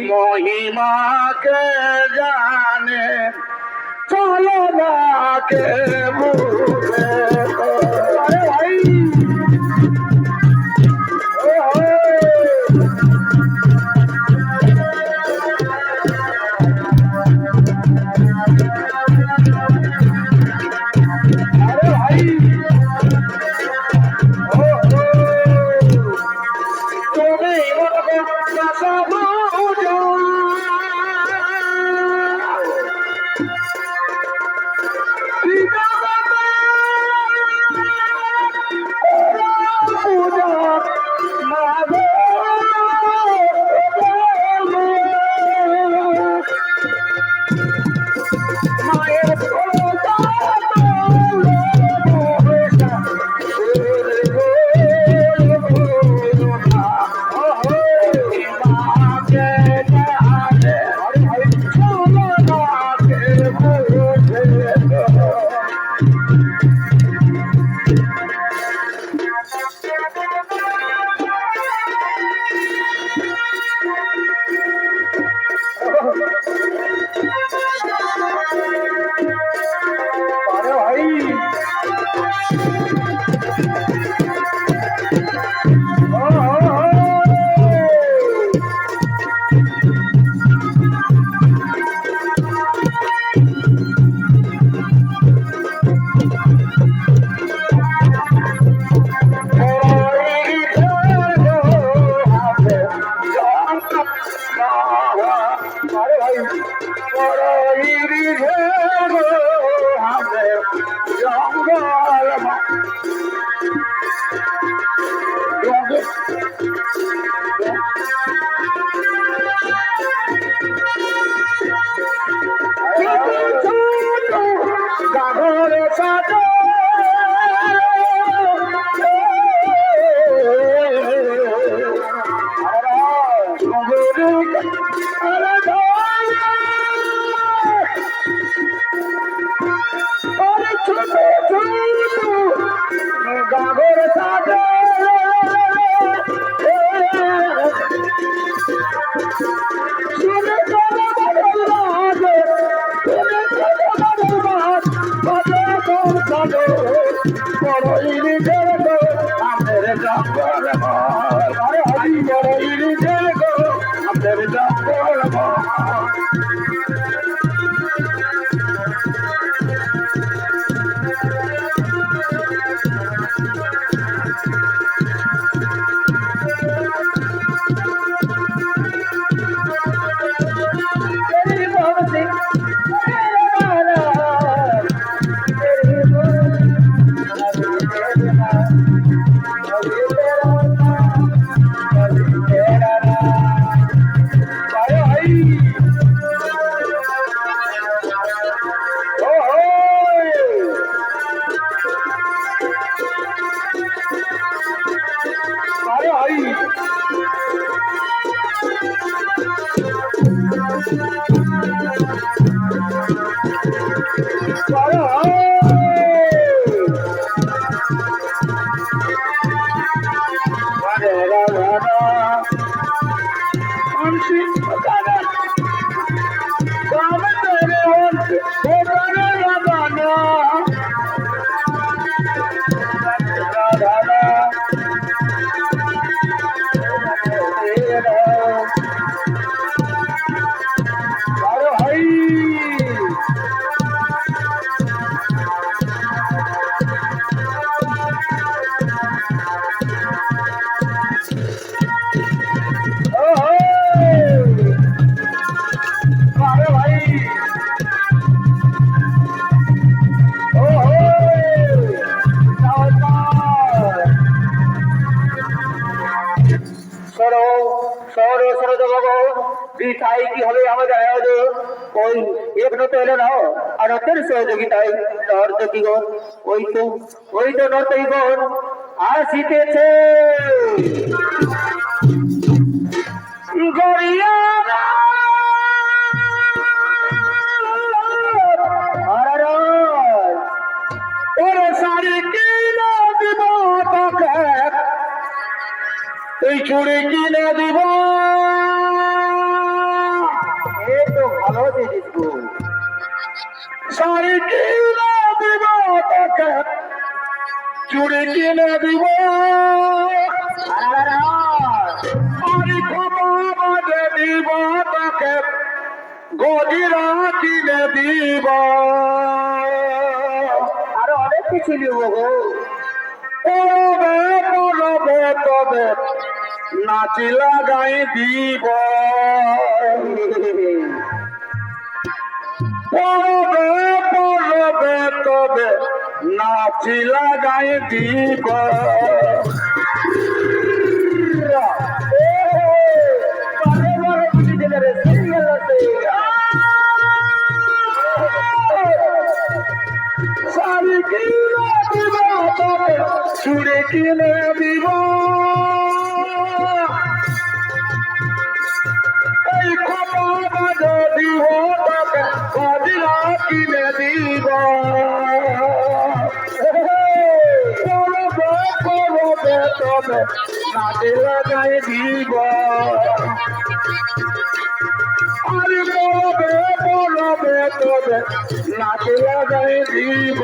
মহিমাকে জানে চলো না কে বুঝে আরে ভাই তাই কি হবে আমাদের আয়োজন ওই এক নতে এলো না আর নতের সহযোগিতায় নর্তকীগণ ওই তো নর্তকীগণ আসিতেছে গড়িয়া ওরে শাড়ি কিনে দিব তোকে এই চুড়ি কিনে দিব কিনে দিব তোকে চুড়ি কিনে দিব আরে ক্ষমা দিব তোকে গদিরা কিনে দিব আরো অনেক কিছু নিব গো। পরবে তবে নাচি লাগাই দিব পরবে তবে নাচি লাগাই দিব শাড়ি কিনে দিব তোকে চুড়ি কিনে দিব এই খবর দিব তোকে গদিরা কিনে দিব পরবে তবে নাচি লাগাই দিব আরে পরবে তবে নাচি লাগাই দিব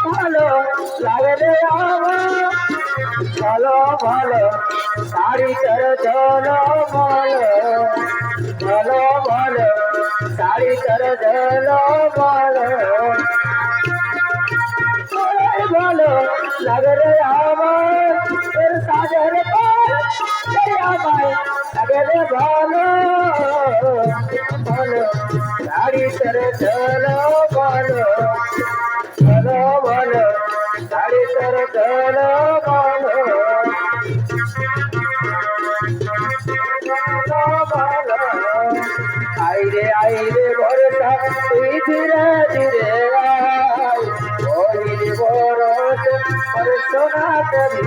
ভালো লাগে রে আমার ভালো ভালো শাড়ি তোর ঝলমল ভালো ভালো শাড়ি তোর ঝলমল ভালো লাগে রে আমার তোর সাজের পর আমায় লাগে রে ভালো ভালো শাড়ি তোর ঝলমল ভালো ভালো শাড়ি তোর ঝলমল আইরে ভরসা তুই ধীরে ধীরে আয় ওই বরস সোনা কবি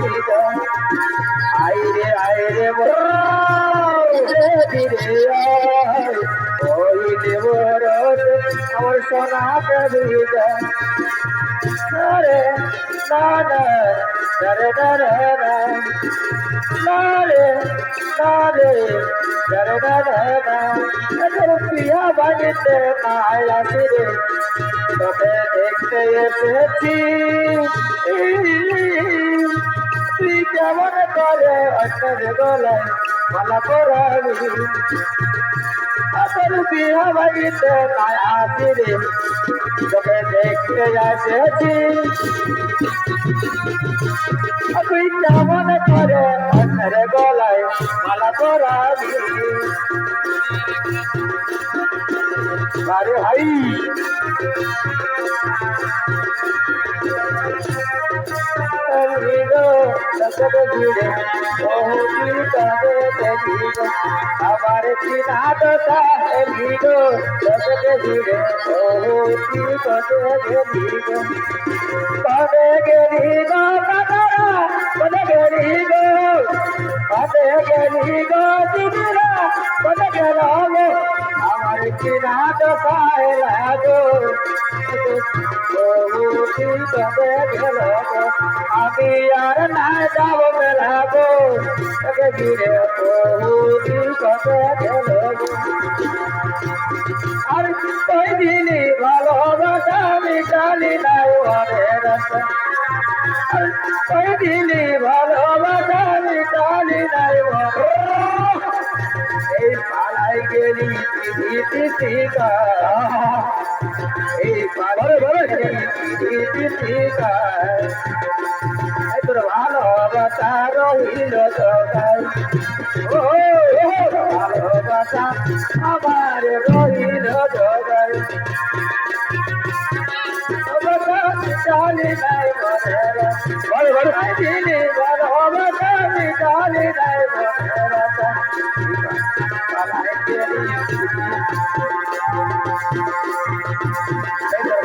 আইরে ধীরে ধীরে আয় ওই বরস আমার সোনা কবি রে না না রে পিয়া বাড়িতে মায়া ফিরে তোকে দেখতে এসেছি তুই কেমন করে অন্যের গলায় মালা পরাবি তোর পিয়া বাড়িতে মায়া ফিরে তোকে দেখতে এসেছি তুই কেমন করে অন্যের গলায় মালা পরাবি আরে ভাই আমার চিনা দশা ভিগো জগতে ভিড়ে কবে গেলি গো কাকারা কবে গেলি গো কবে গেলি গো দিদিরা কবে গেল গো আমার চিনা দশায় লাগো কবে গেল গো আমি আর না যাব মেলাবো কবে ঘিরে কবে গেল গো আর কই দিলি ভালোবাসা মিটালি নাই অনেক কই দিলি ভালোবাসা মিটালি নাই এই পালাই গেলি টিকা এই পালাই গেলি টিকা তোর ভালোবাসা রহিল জগাই ও ভালোবাসা আমার রহিল জগাই চালি নাই মনের দিলি ভালোবাসা চালি নাই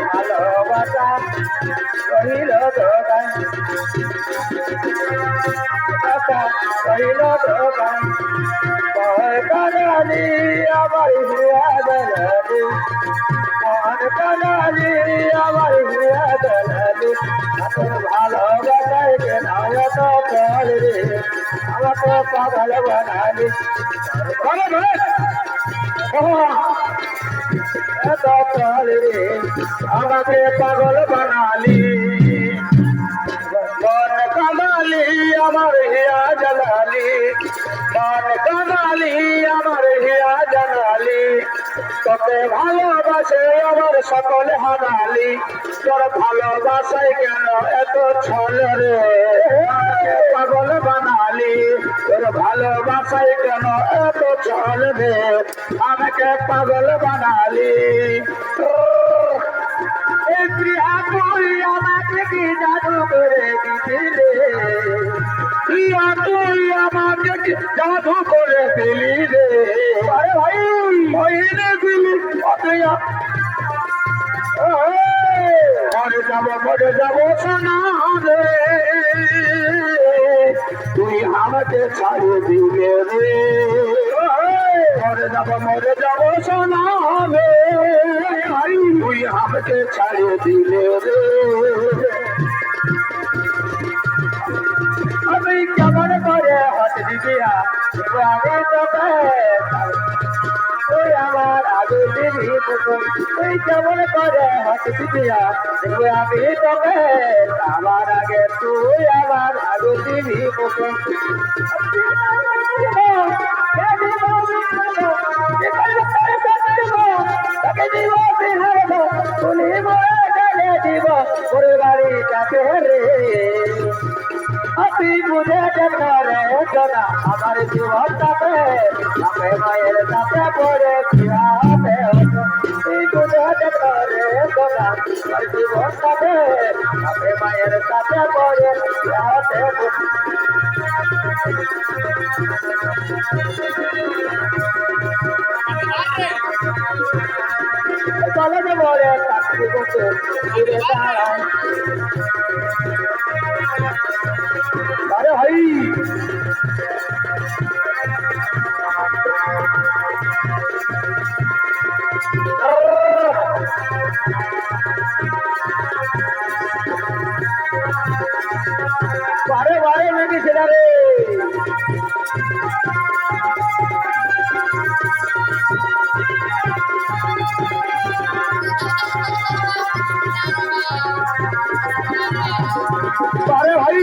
ভালোবাসা রহিল জগাই রহিল জগাই কানালি আমার হিয়া গেলি কাঙালি আমার হিয়া জানালি তোর ভালোবাসায় কেন এত চল রে আমাকে পাগল বানালি এত চল রে আমাকে পাগল বানালি মন কাঙালি আমার হিয়া জানালি মন কাঙালি আমার হিয়া জানালি তোকে ভালোবাসে আমার সকল হারালি তোর ভালোবাসায় কেন এত ছল রে আমাকে পাগল বানালি তোর ভালোবাসায় কেন এত ছল রে আমাকে পাগল বানালি এই প্রিয়া তুই আমাকে কি জাদু করে দিলি রে প্রিয়া তুই আমাকে কি জাদু করে দিলি রে আরে ভাই মহিনে দিলি অতয়া মরে যাব সোনা রে তুই আমাকে ছাড়িয়ে দিলে রে মরে যাব সোনা রে তুই আমাকে ছাড়িয়ে দিলে রে আমি কেমন করে হাত দিবিয়া আমি তোকে তুই আমার আগে দিবি তুই কেমন করে হাত দিবিয়া আমি তোকে আমার আগে তুই আমার আগে দিবি আপনি বুঝে রে জনা আমার জীবনটাকে আমি মায়ের সাথে পড়ে কিভাবে এই বুঝে রে জনা আমার জীবনটাকে আমি মায়ের সাথে পড়ে কিভাবে চলে যে বলে চাকরি করতে ফিরে দাঁড়ায় আরে ভাই বারে বারে নাকি সেটা রে বারে ভাই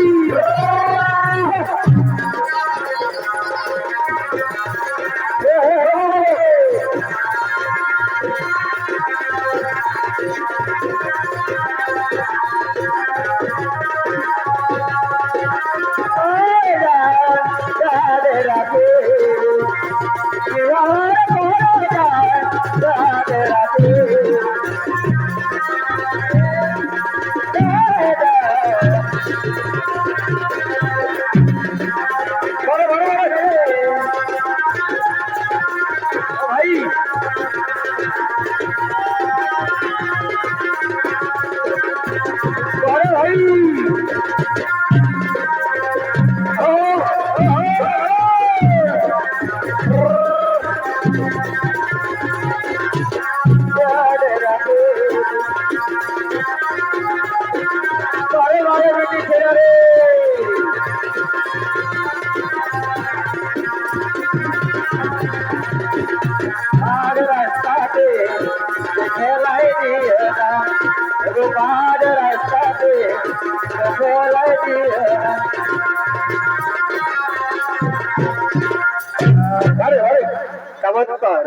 चमत्कार